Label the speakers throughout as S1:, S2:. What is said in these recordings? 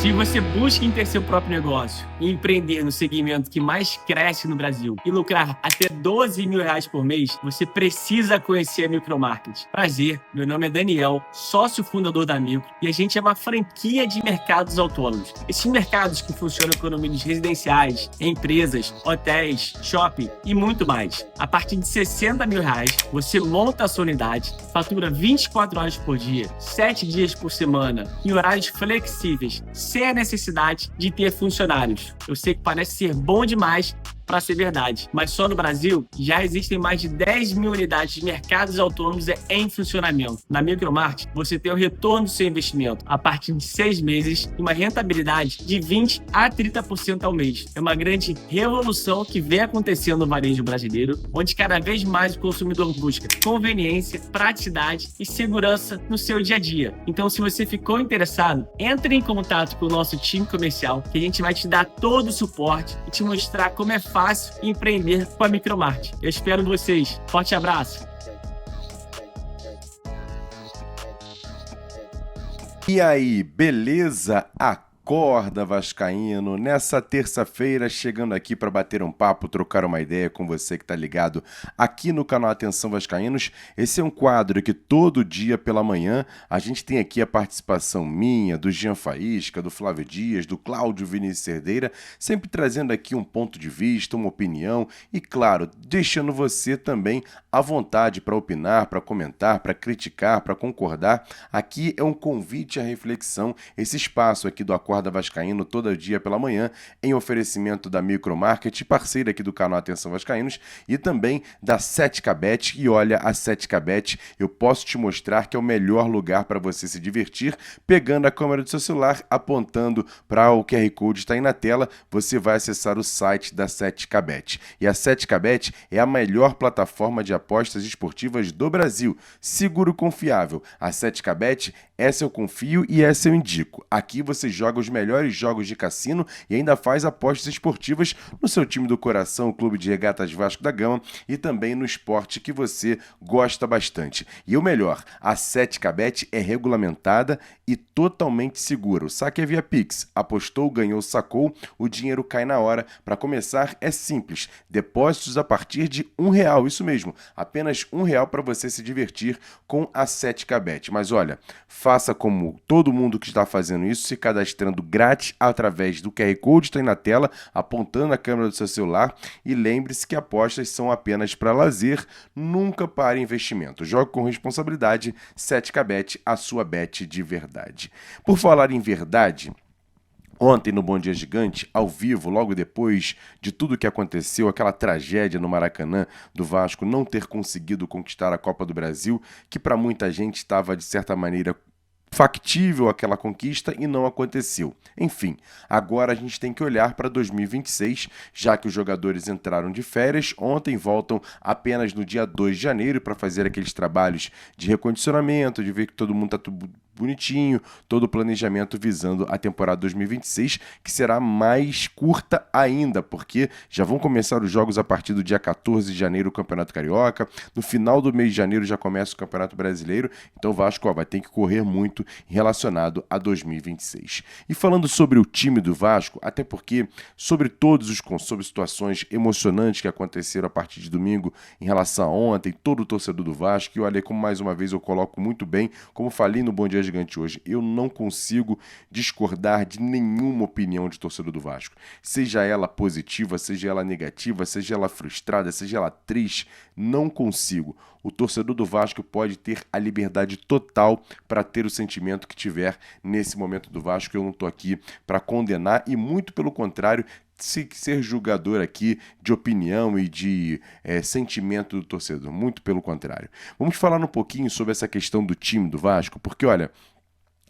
S1: Se você busca em ter seu próprio negócio e empreender no segmento que mais cresce no Brasil e lucrar até R$ 12.000 por mês, você precisa conhecer a Micromarket. Prazer, meu nome é Daniel, sócio fundador da Micro, e a gente é uma franquia de mercados autônomos. Esses mercados que funcionam com condomínios residenciais, empresas, hotéis, shopping e muito mais. A partir de R$ 60.000, você monta a sua unidade, fatura 24 horas por dia, 7 dias por semana, em horários flexíveis, sem a necessidade de ter funcionários. Eu sei que parece ser bom demais para ser verdade, mas só no Brasil já existem mais de 10.000 unidades de mercados autônomos em funcionamento. Na Micromarket, você tem o retorno do seu investimento a partir de 6 meses e uma rentabilidade de 20% a 30% ao mês. É uma grande revolução que vem acontecendo no varejo brasileiro, onde cada vez mais o consumidor busca conveniência, praticidade e segurança no seu dia a dia. Então, se você ficou interessado, entre em contato com o nosso time comercial, que a gente vai te dar todo o suporte e te mostrar como é fácil empreender com a Micromarket. Eu espero vocês. Forte abraço.
S2: E aí, beleza? Acorda, vascaíno, nessa terça-feira, chegando aqui para bater um papo, trocar uma ideia com você que tá ligado aqui no canal Atenção Vascaínos. Esse é um quadro que todo dia pela manhã a gente tem aqui a participação minha, do Jean Faísca, do Flávio Dias, do Cláudio Vinícius Cerdeira, sempre trazendo aqui um ponto de vista, uma opinião e, claro, deixando você também à vontade para opinar, para comentar, para criticar, para concordar. Aqui é um convite à reflexão, esse espaço aqui do Acorda Vascaíno todo dia pela manhã, em oferecimento da Micromarket, parceira aqui do canal Atenção Vascaínos, e também da 7kBet. E olha, a 7kBet eu posso te mostrar que é o melhor lugar para você se divertir, pegando a câmera do seu celular, apontando para o QR Code está aí na tela, você vai acessar o site da 7kBet. E a 7kBet é a melhor plataforma de apostas esportivas do Brasil, seguro e confiável. A 7kBet, essa eu confio e essa eu indico. Aqui você joga os melhores jogos de cassino e ainda faz apostas esportivas no seu time do coração, o Clube de Regatas Vasco da Gama, e também no esporte que você gosta bastante. E o melhor, a 7kBet é regulamentada e totalmente segura. O saque é via Pix. Apostou, ganhou, sacou, o dinheiro cai na hora. Para começar, é simples. Depósitos a partir de R$1. Isso mesmo, apenas R$1 para você se divertir com a 7kBet. Mas olha, faça como todo mundo que está fazendo isso, se cadastrando grátis através do QR Code, está aí na tela, apontando a câmera do seu celular, e lembre-se que apostas são apenas para lazer, nunca para investimento. Jogue com responsabilidade. 7kBet, a sua bet de verdade. Por falar em verdade, ontem no Bom Dia Gigante, ao vivo, logo depois de tudo que aconteceu, aquela tragédia no Maracanã do Vasco não ter conseguido conquistar a Copa do Brasil, que para muita gente estava de certa maneira factível aquela conquista e não aconteceu. Enfim, agora a gente tem que olhar para 2026, já que os jogadores entraram de férias, ontem voltam apenas no dia 2 de janeiro para fazer aqueles trabalhos de recondicionamento, de ver que todo mundo está tudo bonitinho, todo o planejamento visando a temporada 2026, que será mais curta ainda, porque já vão começar os jogos a partir do dia 14 de janeiro, o Campeonato Carioca, no final do mês de janeiro já começa o Campeonato Brasileiro, então o Vasco vai ter que correr muito relacionado a 2026. E falando sobre o time do Vasco, até porque sobre situações emocionantes que aconteceram a partir de domingo em relação a ontem, todo o torcedor do Vasco, e olha como mais uma vez eu coloco muito bem, como falei no Bom Dia Gigante hoje, eu não consigo discordar de nenhuma opinião de torcedor do Vasco, seja ela positiva, seja ela negativa, seja ela frustrada, seja ela triste, não consigo. O torcedor do Vasco pode ter a liberdade total para ter o sentimento que tiver nesse momento do Vasco. Eu não estou aqui para condenar e muito pelo contrário, ser julgador aqui de opinião e de sentimento do torcedor, muito pelo contrário. Vamos falar um pouquinho sobre essa questão do time do Vasco, porque olha,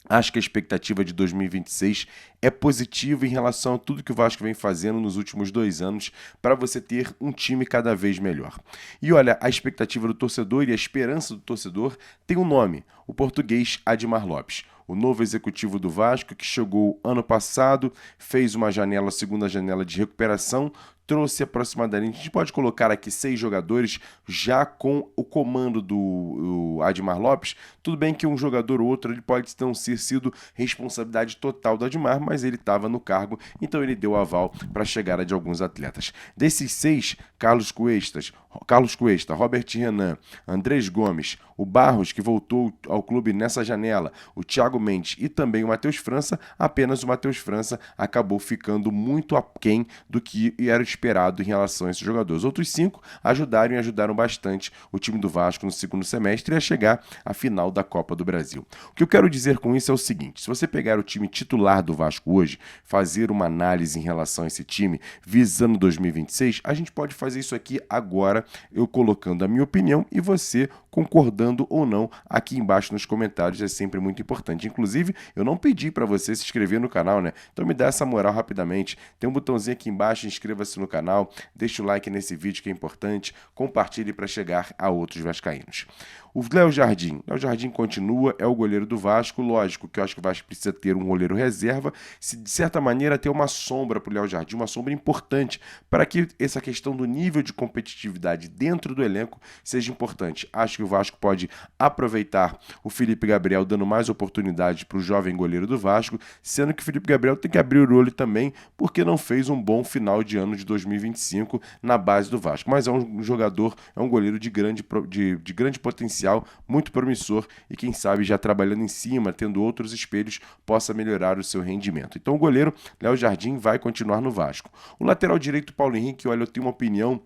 S2: acho que a expectativa de 2026 é positiva em relação a tudo que o Vasco vem fazendo nos últimos 2 anos para você ter um time cada vez melhor. E olha, a expectativa do torcedor e a esperança do torcedor tem um nome, o português Admar Lopes. O novo executivo do Vasco, que chegou ano passado, fez uma segunda janela de recuperação, trouxe aproximadamente, a gente pode colocar aqui 6 jogadores já com o comando do Admar Lopes. Tudo bem que um jogador ou outro ele pode não ter sido responsabilidade total do Admar, mas ele estava no cargo, então ele deu aval para a chegada de alguns atletas. Desses 6, Carlos Cuesta, Robert Renan, Andrés Gomes, o Barros, que voltou ao clube nessa janela, o Thiago Mendes e também o Matheus França. Apenas o Matheus França acabou ficando muito aquém do que era esperado em relação a esses jogadores. Outros 5 ajudaram bastante o time do Vasco no segundo semestre a chegar à final da Copa do Brasil. O que eu quero dizer com isso é o seguinte: se você pegar o time titular do Vasco hoje, fazer uma análise em relação a esse time, visando 2026, a gente pode fazer isso aqui agora, eu colocando a minha opinião e você concordando ou não aqui embaixo nos comentários. É sempre muito importante. Inclusive, eu não pedi para você se inscrever no canal, né? Então me dá essa moral rapidamente. Tem um botãozinho aqui embaixo, inscreva-se no canal, deixa o like nesse vídeo que é importante, compartilhe para chegar a outros vascaínos. O Léo Jardim continua, é o goleiro do Vasco. Lógico que eu acho que o Vasco precisa ter um goleiro reserva, se de certa maneira ter uma sombra para o Léo Jardim, uma sombra importante para que essa questão do nível de competitividade dentro do elenco seja importante. Acho que o Vasco pode aproveitar o Felipe Gabriel dando mais oportunidades para o jovem goleiro do Vasco, sendo que o Felipe Gabriel tem que abrir o olho também porque não fez um bom final de ano de 2025 na base do Vasco, mas é um jogador, é um goleiro de grande potencial, muito promissor e quem sabe já trabalhando em cima, tendo outros espelhos, possa melhorar o seu rendimento. Então o goleiro Léo Jardim vai continuar no Vasco. O lateral direito Paulo Henrique, olha, eu tenho uma opinião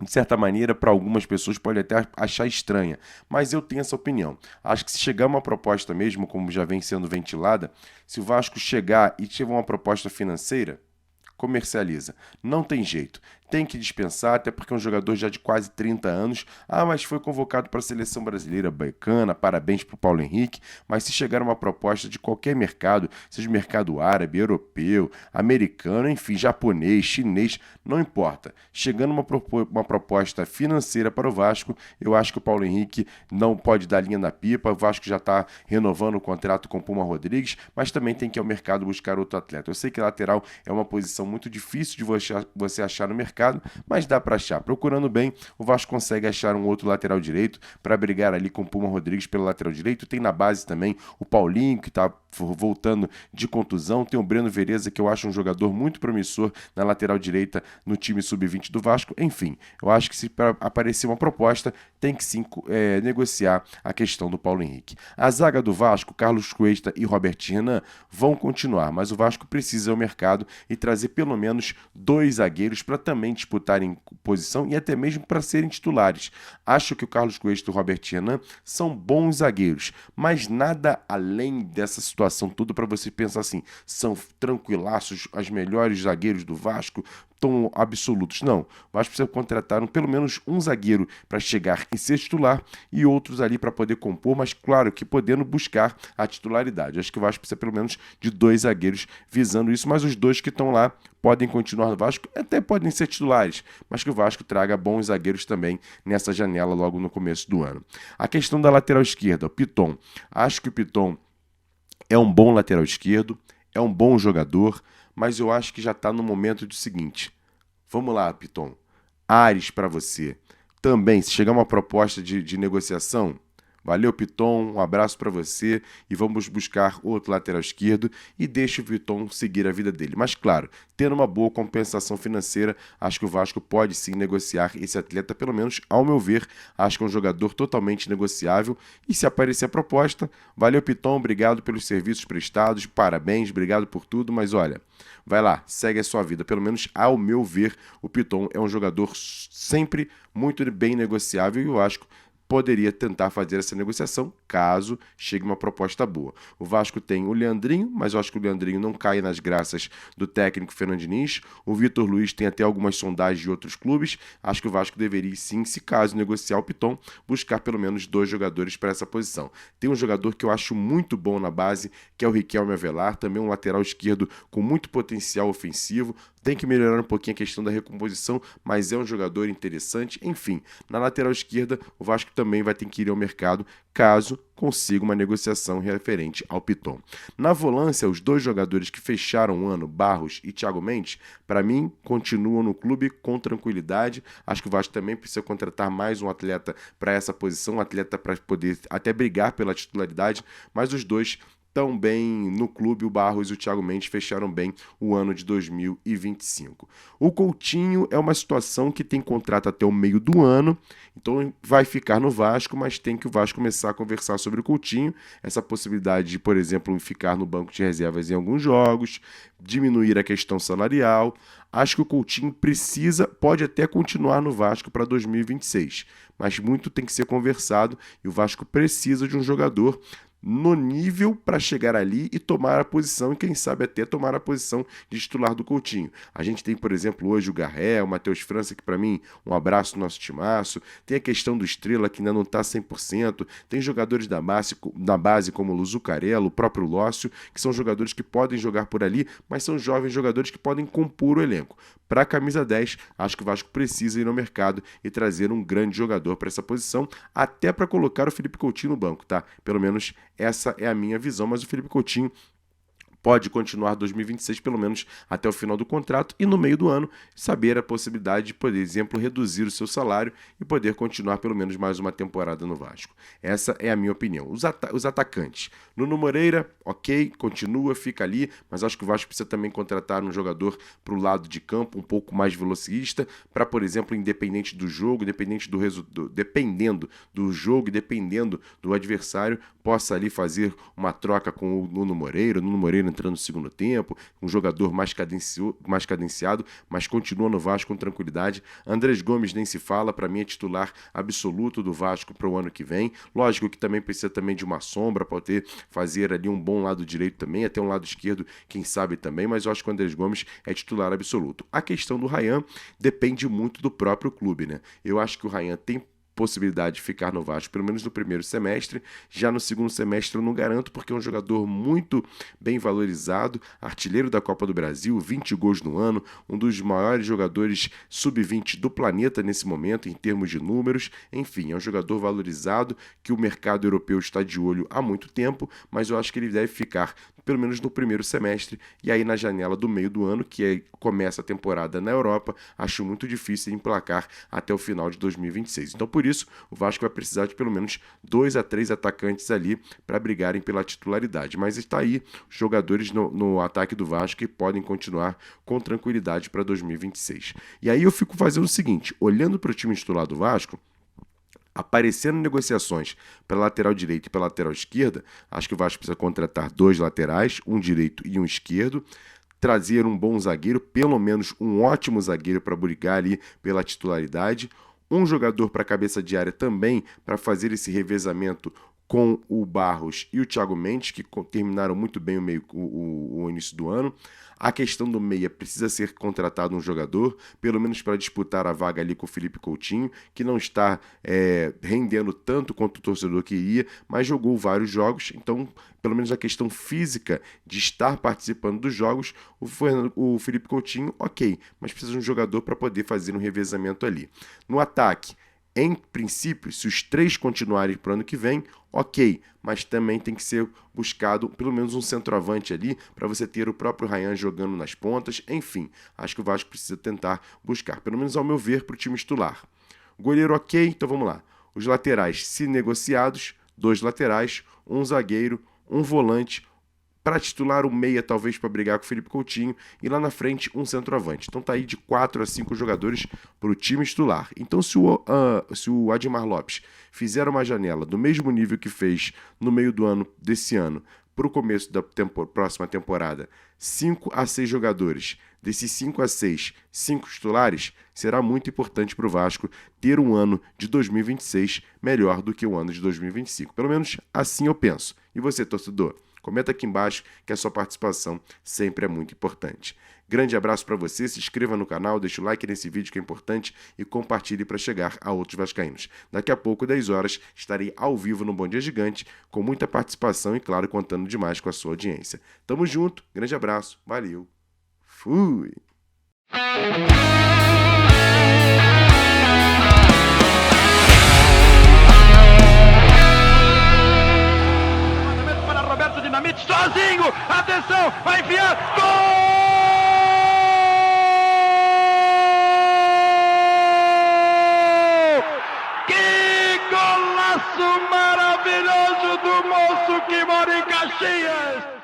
S2: de certa maneira, para algumas pessoas pode até achar estranha, mas eu tenho essa opinião. Acho que se chegar uma proposta mesmo, como já vem sendo ventilada, se o Vasco chegar e tiver uma proposta financeira, comercializa. Não tem jeito. Tem que dispensar, até porque é um jogador já de quase 30 anos. Ah, mas foi convocado para a seleção brasileira, bacana, parabéns para o Paulo Henrique. Mas se chegar uma proposta de qualquer mercado, seja mercado árabe, europeu, americano, enfim, japonês, chinês, não importa. Chegando uma proposta financeira para o Vasco, eu acho que o Paulo Henrique não pode dar linha na pipa. O Vasco já está renovando o contrato com o Puma Rodrigues, mas também tem que ir ao mercado buscar outro atleta. Eu sei que lateral é uma posição muito difícil de você achar no mercado, mas dá para achar. Procurando bem, o Vasco consegue achar um outro lateral direito para brigar ali com o Puma Rodrigues pelo lateral direito. Tem na base também o Paulinho, que está voltando de contusão. Tem o Breno Vereza, que eu acho um jogador muito promissor na lateral direita no time sub-20 do Vasco. Enfim, eu acho que se aparecer uma proposta, tem que sim negociar a questão do Paulo Henrique. A zaga do Vasco, Carlos Cuesta e Robert Renan, vão continuar, mas o Vasco precisa ir ao mercado e trazer pelo menos 2 zagueiros para também disputarem posição e até mesmo para serem titulares. Acho que o Carlos Cuesta e o Robert Renan são bons zagueiros, mas nada além dessa situação toda para você pensar assim, são tranquilaços, as melhores zagueiros do Vasco, tão absolutos. Não, o Vasco precisa contratar pelo menos um zagueiro para chegar e ser titular e outros ali para poder compor, mas claro que podendo buscar a titularidade. Acho que o Vasco precisa pelo menos de 2 zagueiros visando isso, mas os 2 que estão lá podem continuar no Vasco, até podem ser titulares, mas que o Vasco traga bons zagueiros também nessa janela logo no começo do ano. A questão da lateral esquerda, o Piton. Acho que o Piton é um bom lateral esquerdo, é um bom jogador, mas eu acho que já está no momento do seguinte. Vamos lá, Piton. Ares para você. Também, se chegar uma proposta de negociação, valeu, Piton, um abraço para você e vamos buscar outro lateral esquerdo e deixa o Piton seguir a vida dele. Mas claro, tendo uma boa compensação financeira, acho que o Vasco pode sim negociar esse atleta, pelo menos ao meu ver, acho que é um jogador totalmente negociável e se aparecer a proposta, valeu, Piton, obrigado pelos serviços prestados, parabéns, obrigado por tudo, mas olha, vai lá, segue a sua vida, pelo menos ao meu ver, o Piton é um jogador sempre muito bem negociável e eu acho que poderia tentar fazer essa negociação caso chegue uma proposta boa. O Vasco tem o Leandrinho, mas eu acho que o Leandrinho não cai nas graças do técnico Fernando Diniz. O Vitor Luiz tem até algumas sondagens de outros clubes. Acho que o Vasco deveria sim, se caso negociar o Piton, buscar pelo menos 2 jogadores para essa posição. Tem um jogador que eu acho muito bom na base, que é o Riquelme Avelar, também um lateral esquerdo com muito potencial ofensivo. tem que melhorar um pouquinho a questão da recomposição, mas é um jogador interessante. Enfim, na lateral esquerda, o Vasco também vai ter que ir ao mercado caso consiga uma negociação referente ao Piton. Na volância, os dois jogadores que fecharam o ano, Barros e Thiago Mendes, para mim, continuam no clube com tranquilidade. Acho que o Vasco também precisa contratar mais um atleta para essa posição, um atleta para poder até brigar pela titularidade, mas os dois tão bem no clube, o Barros e o Thiago Mendes fecharam bem o ano de 2025. O Coutinho é uma situação que tem contrato até o meio do ano, então vai ficar no Vasco, mas tem que o Vasco começar a conversar sobre o Coutinho, essa possibilidade de, por exemplo, ficar no banco de reservas em alguns jogos, diminuir a questão salarial. Acho que o Coutinho pode até continuar no Vasco para 2026, mas muito tem que ser conversado e o Vasco precisa de um jogador no nível para chegar ali e tomar a posição, e quem sabe até tomar a posição de titular do Coutinho. A gente tem, por exemplo, hoje o Garré, o Matheus França, que para mim, um abraço no nosso timaço. Tem a questão do Estrela, que ainda não está 100%. Tem jogadores da base como o Luzucarello, o próprio Lócio, que são jogadores que podem jogar por ali, mas são jovens jogadores que podem compor o elenco. Para a camisa 10, acho que o Vasco precisa ir no mercado e trazer um grande jogador para essa posição, até para colocar o Felipe Coutinho no banco, tá? Pelo menos essa é a minha visão, mas o Felipe Coutinho pode continuar 2026, pelo menos até o final do contrato, e no meio do ano saber a possibilidade de, por exemplo, reduzir o seu salário e poder continuar pelo menos mais uma temporada no Vasco. Essa é a minha opinião. Os atacantes. Nuno Moreira, ok, continua, fica ali, mas acho que o Vasco precisa também contratar um jogador para o lado de campo, um pouco mais velocista, para, por exemplo, independente do jogo, dependendo do jogo e dependendo do adversário, possa ali fazer uma troca com o Nuno Moreira entrando no segundo tempo, um jogador mais cadenciado, mas continua no Vasco com tranquilidade. Andrés Gomes nem se fala, para mim é titular absoluto do Vasco para o ano que vem. Lógico que também precisa também de uma sombra para poder fazer ali um bom lado direito também, até um lado esquerdo, quem sabe também, mas eu acho que o Andrés Gomes é titular absoluto. A questão do Ryan depende muito do próprio clube, né? Eu acho que o Ryan tem possibilidade de ficar no Vasco, pelo menos no primeiro semestre. Já no segundo semestre eu não garanto, porque é um jogador muito bem valorizado, artilheiro da Copa do Brasil, 20 gols no ano, um dos maiores jogadores sub-20 do planeta nesse momento, em termos de números. Enfim, é um jogador valorizado, que o mercado europeu está de olho há muito tempo, mas eu acho que ele deve ficar pelo menos no primeiro semestre, e aí na janela do meio do ano, começa a temporada na Europa, acho muito difícil emplacar até o final de 2026. Então, por isso, o Vasco vai precisar de pelo menos 2 a 3 atacantes ali para brigarem pela titularidade. Mas está aí jogadores no ataque do Vasco que podem continuar com tranquilidade para 2026. E aí eu fico fazendo o seguinte, olhando para o time titular do Vasco, aparecendo negociações pela lateral direita e pela lateral esquerda, acho que o Vasco precisa contratar 2 laterais, um direito e um esquerdo, trazer um bom zagueiro, pelo menos um ótimo zagueiro para brigar ali pela titularidade, um jogador para cabeça de área também para fazer esse revezamento com o Barros e o Thiago Mendes, que terminaram muito bem o início do ano. A questão do meia, precisa ser contratado um jogador, pelo menos para disputar a vaga ali com o Felipe Coutinho, que não está rendendo tanto quanto o torcedor queria, mas jogou vários jogos, então, pelo menos a questão física de estar participando dos jogos, o Felipe Coutinho, ok, mas precisa de um jogador para poder fazer um revezamento ali. No ataque, em princípio, se os 3 continuarem para o ano que vem, ok, mas também tem que ser buscado pelo menos um centroavante ali, para você ter o próprio Ryan jogando nas pontas. Enfim, acho que o Vasco precisa tentar buscar, pelo menos ao meu ver, para o time titular. Goleiro ok, então vamos lá. Os laterais, se negociados, 2 laterais, um zagueiro, um volante, para titular o meia, talvez para brigar com o Felipe Coutinho, e lá na frente um centroavante. Então tá aí de 4 a 5 jogadores para o time titular. Então se o Admar Lopes fizer uma janela do mesmo nível que fez no meio do ano desse ano, para o começo da próxima temporada, 5 a 6 jogadores, desses 5 a 6, 5 titulares, será muito importante para o Vasco ter um ano de 2026 melhor do que o ano de 2025. Pelo menos assim eu penso. E você, torcedor? Comenta aqui embaixo que a sua participação sempre é muito importante. Grande abraço para você, se inscreva no canal, deixa o like nesse vídeo que é importante e compartilhe para chegar a outros vascaínos. Daqui a pouco, 10 horas, estarei ao vivo no Bom Dia Gigante, com muita participação e, claro, contando demais com a sua audiência. Tamo junto, grande abraço, valeu, fui!
S3: Para Roberto Dinamite, sozinho, atenção, vai enfiar, gol! Que golaço maravilhoso do moço que mora em Caxias!